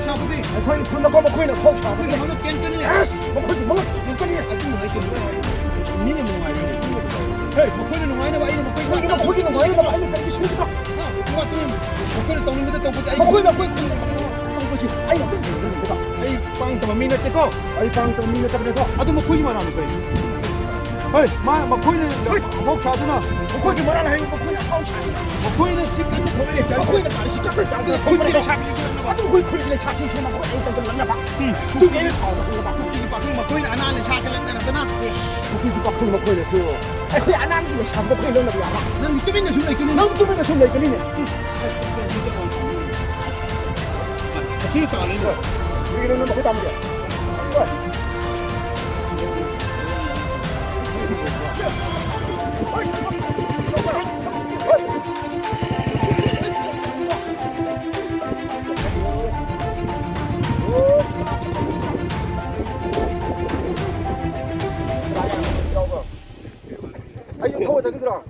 샤프디. 거의 군나고 먹고이나 콕 샤. 근데 방금 깬 먹고 먹거니 아주 미니 몽아이. 헤이, 먹고는 몽아이나 봐. 이거 먹고 이거 고기는 거야. 이거 빨리 빨리 심으니까. 누가 또 먹고는 떡는 것도 떡고 먹고이나 거의 것이 아이 어떤 게 있는 거다. 아이 빵 또 미나 때고. 아이 빵도 미나 때문에 아도 먹고이만 하는 거야. 헤이, 먹고이는 콕 샤드나. 먹고이 뭐라 해. 먹고이나 콕 샤. 먹고이는 집 간데 거래. 먹고이나 말이 시작을 나도 콘기를 샵시키는 거. 아도 거의 콘기를 샵시키는 거. 아이 잠깐 만나 봐. 두 개를 사오는 거 봐. 콘기 빠진 먹고이는 안 하는 샤클레 때나잖아. 콘기 빠진 먹고이는 수. 아이 거의 안 하는 게 샵 먹고이는 거 야. 난 뚜빈에 숨어 있기는. 난 뚜빈에 숨어 있기는. 다시 또 하는 거. 여기는 먹고 담겨. 아이 더워 저기들아.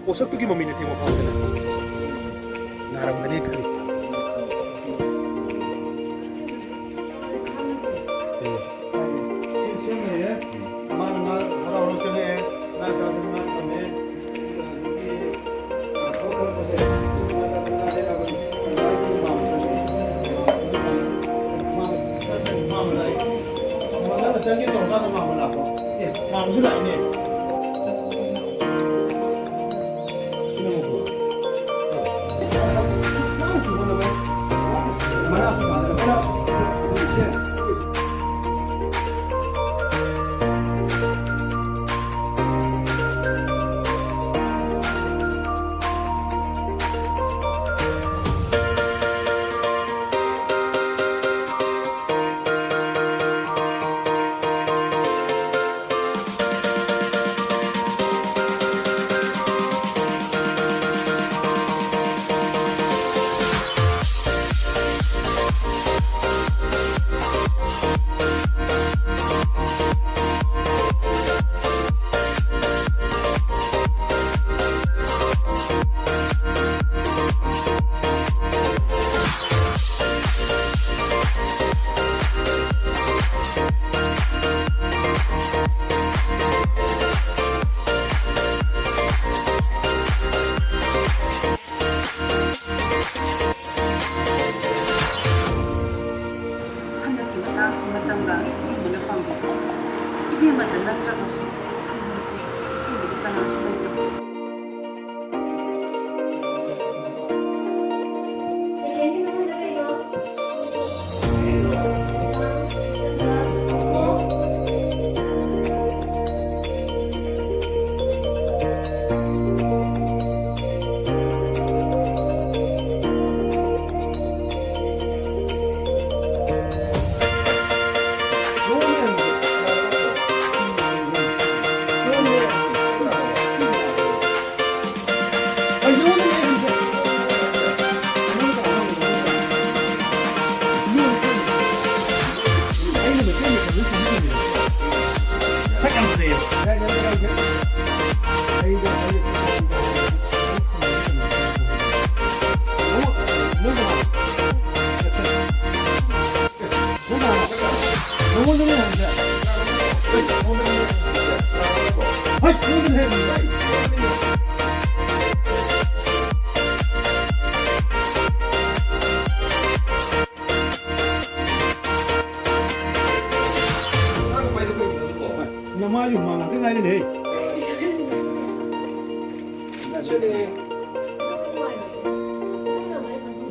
오석두기 몸이네 대모 파우드는 나랑 그네 그리 시험에 만 하라오는 중에 나 자는 만 밤에 그런 곳에 친구가 내라고 마음을 나이 정말 생긴 동가도 마음을 나고 예 마음을 나이네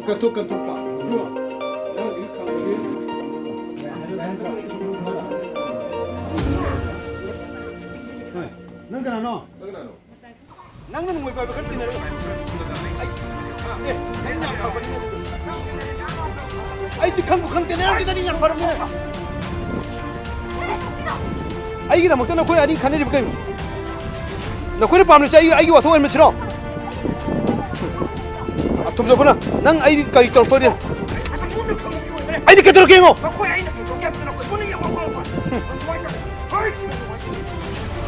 Ketuk pak. Nang Nanao. Nang nang mau pakai kertas ni. Ay, tikang bukan tenar kita ni yang baru ni. Ay, kita makan aku ada ikan ni bukan. 너희는 밤을 자 아이기 와서 얼마 싫어? 톱 보나? 난 아이디 까리 떨어 버려. 아이디 깨들어 게임어.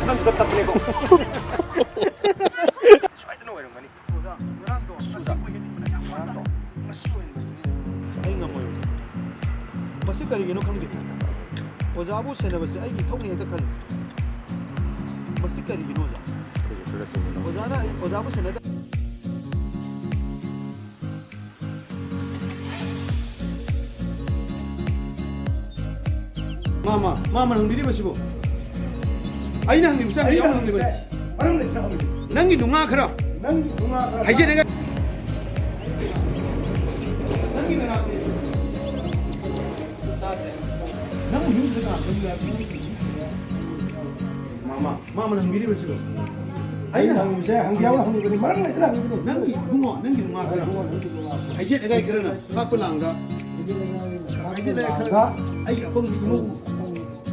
난 그렇다 그래고. masih kali gino kang di ozabu sena basi ai thong ni ta khali masih kali gino ja ozana ozabu sena da mama nang diri basi bo ai nang ni usang yang nang ni basi nang ni dunga khara hai je dega nang ni na Mama nang biri bersih. Ayo nang bisa, hang jauh lah hang biri. Marang lagi terang. Nang bunga kerana. Aje agak kerana. Apa langga? Aje langga. Ayo apa bimu?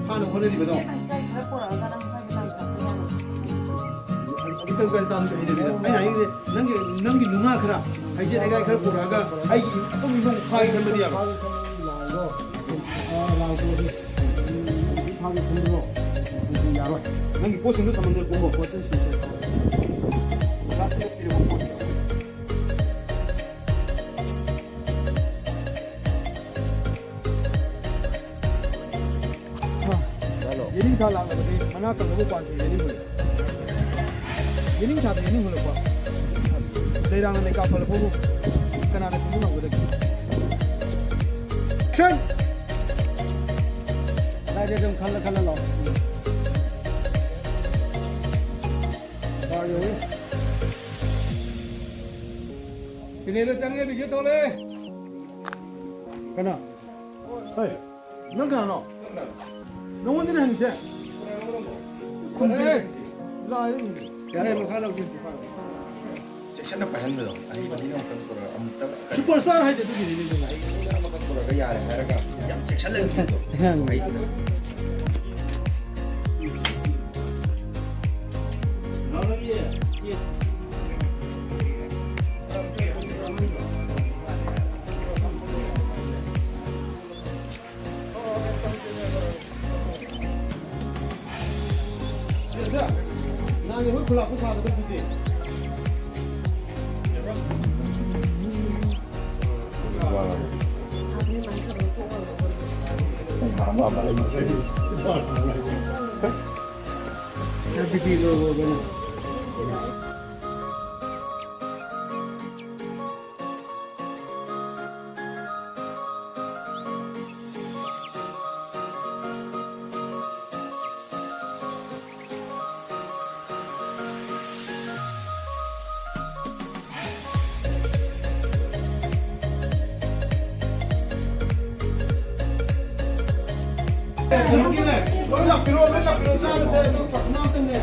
Hanu mana di betul? Kita bukan tahu ini. Ayo nang bunga kerana. Aje agak kerana puraga. Ayo apa bimu khai kerana dia. nangi posin do tamandir bombo posin shi plastic pire bombo yening tha la ngani mana ka ngo kwan si yening hole yening tha de yening hole kwa seirang ne ka phal phu kana ne phu ma go de chen la je dum khala lo Ini lo jangan biji tole. Kana? Hei, nang kana no? Nong ni nang je. Hei, lai. Jangan lo khala biji. Section apa yang belum? Ahi bagi orang kan pura amta. Superstar hai je tu gini ni. Ahi kan pura gaya ada harga. Jam section lagi tu. Ahi. Pula aku sahaja tu putih. Apa lagi? Tapi kilo benar. Nongin eh, lo piro sana saya tu Patna tu ni.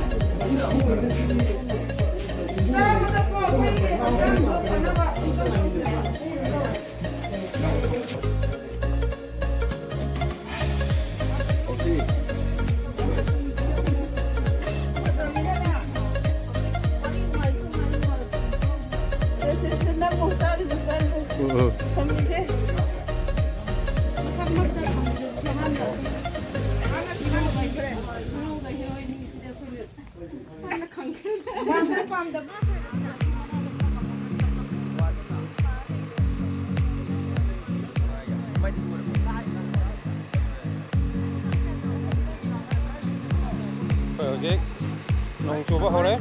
Oke, nong coba hore.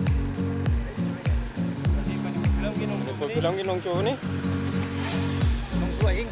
Bilang nong coba ni. Nong coba ing.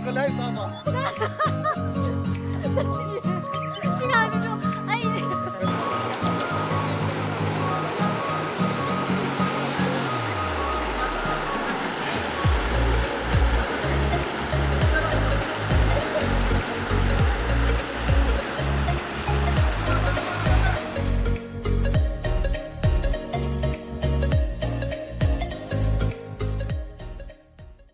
Kelai sama.